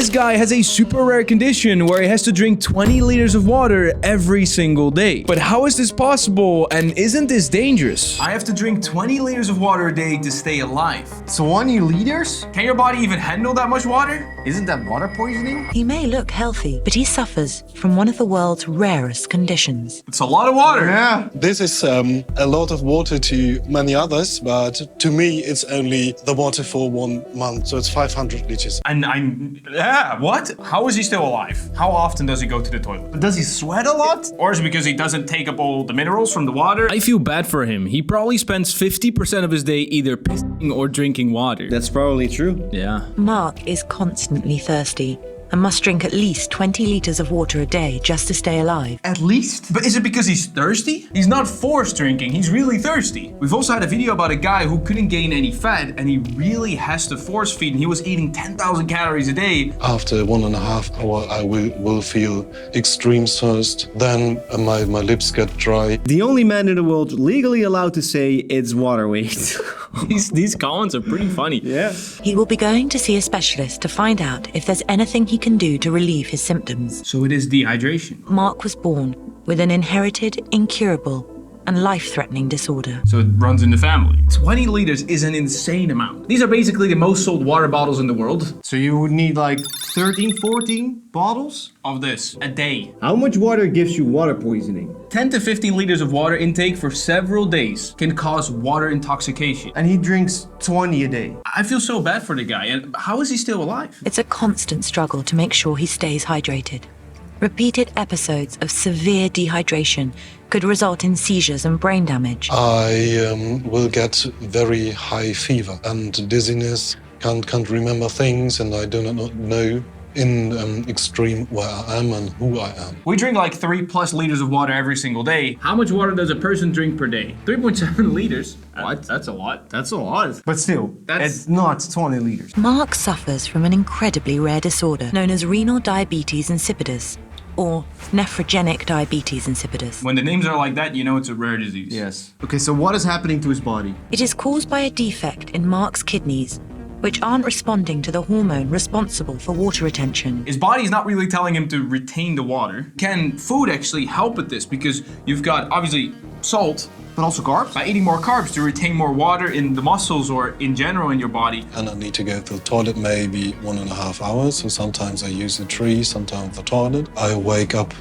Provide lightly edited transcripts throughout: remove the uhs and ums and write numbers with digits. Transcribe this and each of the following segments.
This guy has a super rare condition where he has to drink 20 liters of water every single day. But how is this possible, and isn't this dangerous? I have to drink 20 liters of water a day to stay alive. 20 liters? Can your body even handle that much water? Isn't that water poisoning? He may look healthy, but he suffers from one of the world's rarest conditions. It's a lot of water. Yeah. This is a lot of water to many others, but to me, it's only the water for 1 month, so it's 500 liters. What? How is he still alive? How often does he go to the toilet? Does he sweat a lot? Or is it because he doesn't take up all the minerals from the water? I feel bad for him. He probably spends 50% of his day either pissing or drinking water. That's probably true. Yeah. Mark is constantly thirsty and must drink at least 20 liters of water a day just to stay alive. At least? But is it because he's thirsty? He's not forced drinking, he's really thirsty. We've also had a video about a guy who couldn't gain any fat and he really has to force feed and he was eating 10,000 calories a day. After 1.5 hours, I will feel extreme thirst. Then my lips get dry. The only man in the world legally allowed to say it's water weight. These comments are pretty funny. Yeah. He will be going to see a specialist to find out if there's anything he can do to relieve his symptoms. So it is dehydration. Mark was born with an inherited, incurable, and life-threatening disorder. So it runs in the family. 20 liters is an insane amount. These are basically the most sold water bottles in the world. So you would need like 13, 14 bottles? Of this a day. How much water gives you water poisoning? 10 to 15 liters of water intake for several days can cause water intoxication. And he drinks 20 a day. I feel so bad for the guy. And how is he still alive? It's a constant struggle to make sure he stays hydrated. Repeated episodes of severe dehydration could result in seizures and brain damage. I will get very high fever and dizziness, can't remember things, and I do not know in extreme where I am and who I am. We drink like 3+ liters of water every single day. How much water does a person drink per day? 3.7 liters. What? That's a lot. That's a lot. But still, it's not 20 liters. Mark suffers from an incredibly rare disorder known as renal diabetes insipidus, or nephrogenic diabetes insipidus. When the names are like that, you know it's a rare disease. Yes. Okay, so what is happening to his body? It is caused by a defect in Mark's kidneys, which aren't responding to the hormone responsible for water retention. His body's not really telling him to retain the water. Can food actually help with this? Because you've got, obviously, salt, But also carbs? by eating more carbs to retain more water in the muscles or in general in your body. And I need to go to the toilet maybe 1.5 hours. So sometimes I use the tree, sometimes the toilet. I wake up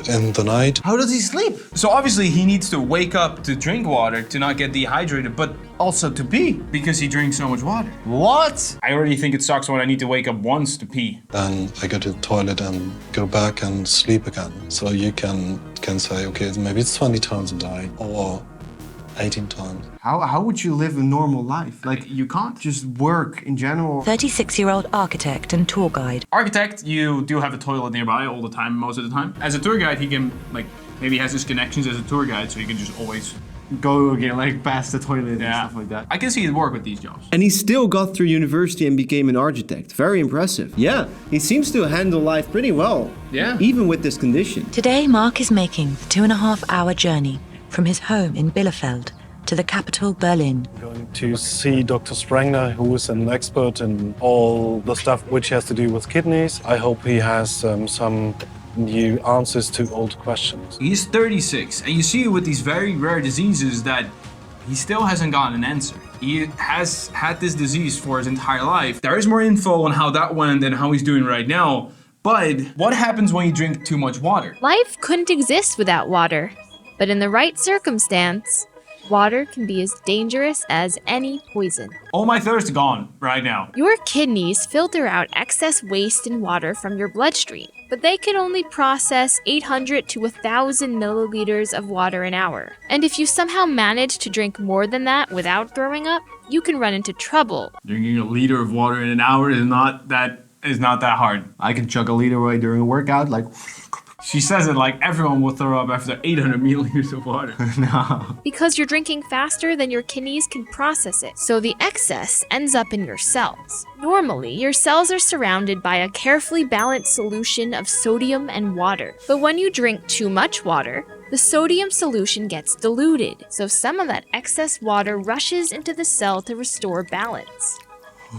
in the night. How does he sleep? So obviously he needs to wake up to drink water to not get dehydrated, but Also to pee. because he drinks so much water. What? I already think it sucks when I need to wake up once to pee. Then I go to the toilet and go back and sleep again. So you can say, okay, maybe it's 20 times a day or 18 times. How would you live a normal life? Like, You can't. just work in general? 36-year-old architect and tour guide. Architect, you do have a toilet nearby all the time, most of the time. As a tour guide, he can, like, maybe has his connections as a tour guide, so he can just always... Go again, like past the toilet and stuff like that. I can see it work with these jobs. And he still got through university and became an architect. Very impressive. Yeah, he seems to handle life pretty well. Yeah. Even with this condition. Today, Mark is making the 2.5-hour journey from his home in Bielefeld to the capital, Berlin. Going to see Dr. Browney, who is an expert in all the stuff which has to do with kidneys. I hope he has some new answers to old questions. He's 36, and you see with these very rare diseases that he still hasn't gotten an answer. He has had this disease for his entire life. There is more info on how that went and how he's doing right now, but what happens when you drink too much water? Life couldn't exist without water, but in the right circumstance, water can be as dangerous as any poison. All my thirst gone right now. Your kidneys filter out excess waste and water from your bloodstream, but they can only process 800 to 1,000 milliliters of water an hour. And if you somehow manage to drink more than that without throwing up, you can run into trouble. Drinking a liter of water in an hour is not that hard. I can chug a liter away during a workout, like... She says it like everyone will throw up after 800 milliliters of water. No. Because you're drinking faster than your kidneys can process it, so the excess ends up in your cells. Normally, your cells are surrounded by a carefully balanced solution of sodium and water. But when you drink too much water, the sodium solution gets diluted, so some of that excess water rushes into the cell to restore balance.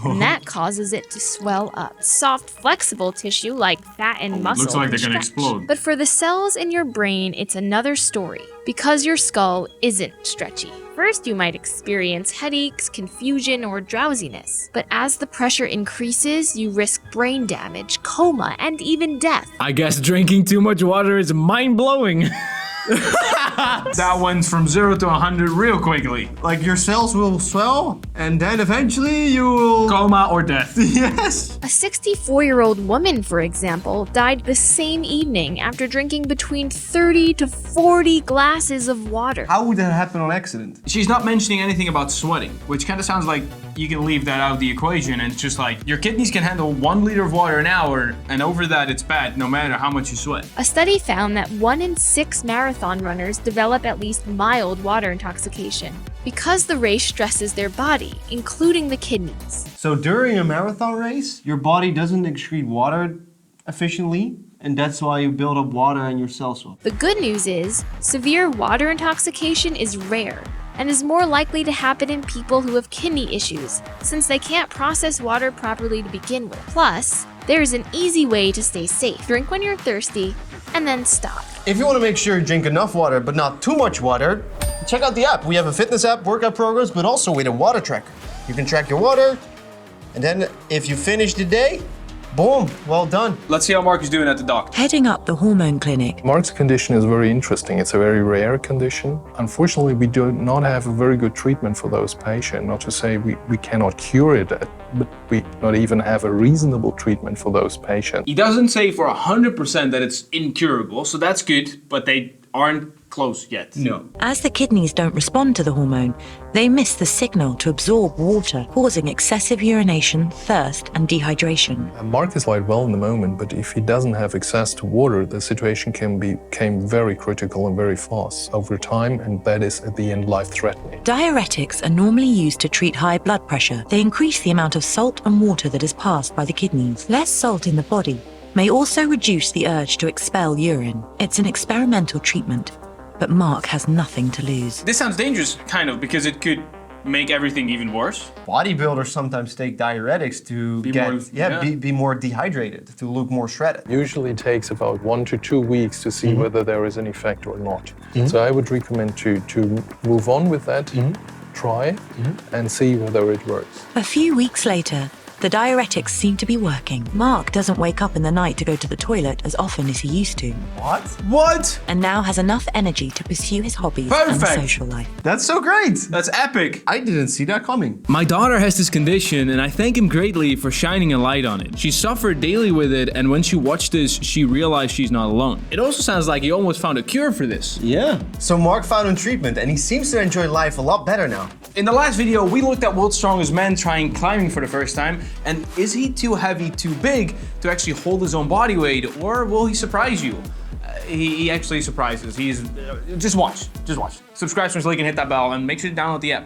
and that causes it to swell up. Soft, flexible tissue like fat and muscle looks like can they're gonna stretch. explode. But for the cells in your brain, it's another story, because your skull isn't stretchy. First, you might experience headaches, confusion, or drowsiness. But as the pressure increases, you risk brain damage, coma, and even death. I guess drinking too much water is mind-blowing. That went from 0 to 100 real quickly. Like your cells will swell, and then eventually you will... Coma or death. Yes! A 64-year-old woman, for example, died the same evening after drinking between 30 to 40 glasses of water. How would that happen on accident? She's not mentioning anything about sweating, which kind of sounds like you can leave that out of the equation, and it's just like your kidneys can handle 1 liter of water an hour, and over that it's bad no matter how much you sweat. A study found that 1 in 6 marathon runners develop at least mild water intoxication because the race stresses their body, including the kidneys. So during a marathon race, your body doesn't excrete water efficiently, and that's why you build up water in your cell swell. The good news is, severe water intoxication is rare and is more likely to happen in people who have kidney issues, since they can't process water properly to begin with. Plus, there's an easy way to stay safe. Drink when you're thirsty, and then stop. If you want to make sure you drink enough water, but not too much water, check out the app. We have a fitness app, workout programs, but also with a water tracker. You can track your water, and then if you finish the day, boom, well done. Let's see how Mark is doing at the doctor. Heading up the hormone clinic, Mark's condition is very interesting. It's a very rare condition. Unfortunately, we do not have a very good treatment for those patients. Not to say we cannot cure it, but we not even have a reasonable treatment for those patients. He doesn't say for 100% that it's incurable, so that's good, but they aren't close yet. No. as the kidneys don't respond to the hormone, they miss the signal to absorb water, causing excessive urination, thirst, and dehydration. Mark is quite well in the moment, but if he doesn't have access to water, the situation can become very critical and very fast over time, and that is at the end life-threatening. Diuretics are normally used to treat high blood pressure. They increase the amount of salt and water that is passed by the kidneys. Less salt in the body may also reduce the urge to expel urine. It's an experimental treatment, but Mark has nothing to lose. This sounds dangerous, kind of, because it could make everything even worse. Bodybuilders sometimes take diuretics to be more dehydrated, to look more shredded. Usually it takes about 1 to 2 weeks to see whether there is an effect or not. So I would recommend to move on with that, try, and see whether it works. A few weeks later, the diuretics seem to be working. Mark doesn't wake up in the night to go to the toilet as often as he used to, What? and now has enough energy to pursue his hobbies and Perfect. social life. That's so great! That's epic. I didn't see that coming. My daughter has this condition, and I thank him greatly for shining a light on it. She suffered daily with it, and when she watched this, she realized she's not alone. It also sounds like he almost found a cure for this. Yeah. So Mark found him treatment, and he seems to enjoy life a lot better now. In the last video, we looked at World's Strongest Man trying climbing for the first time, and is he too heavy, too big to actually hold his own body weight, or will he surprise you? He actually surprises. Just watch. Subscribe to his link and hit that bell, and make sure to download the app.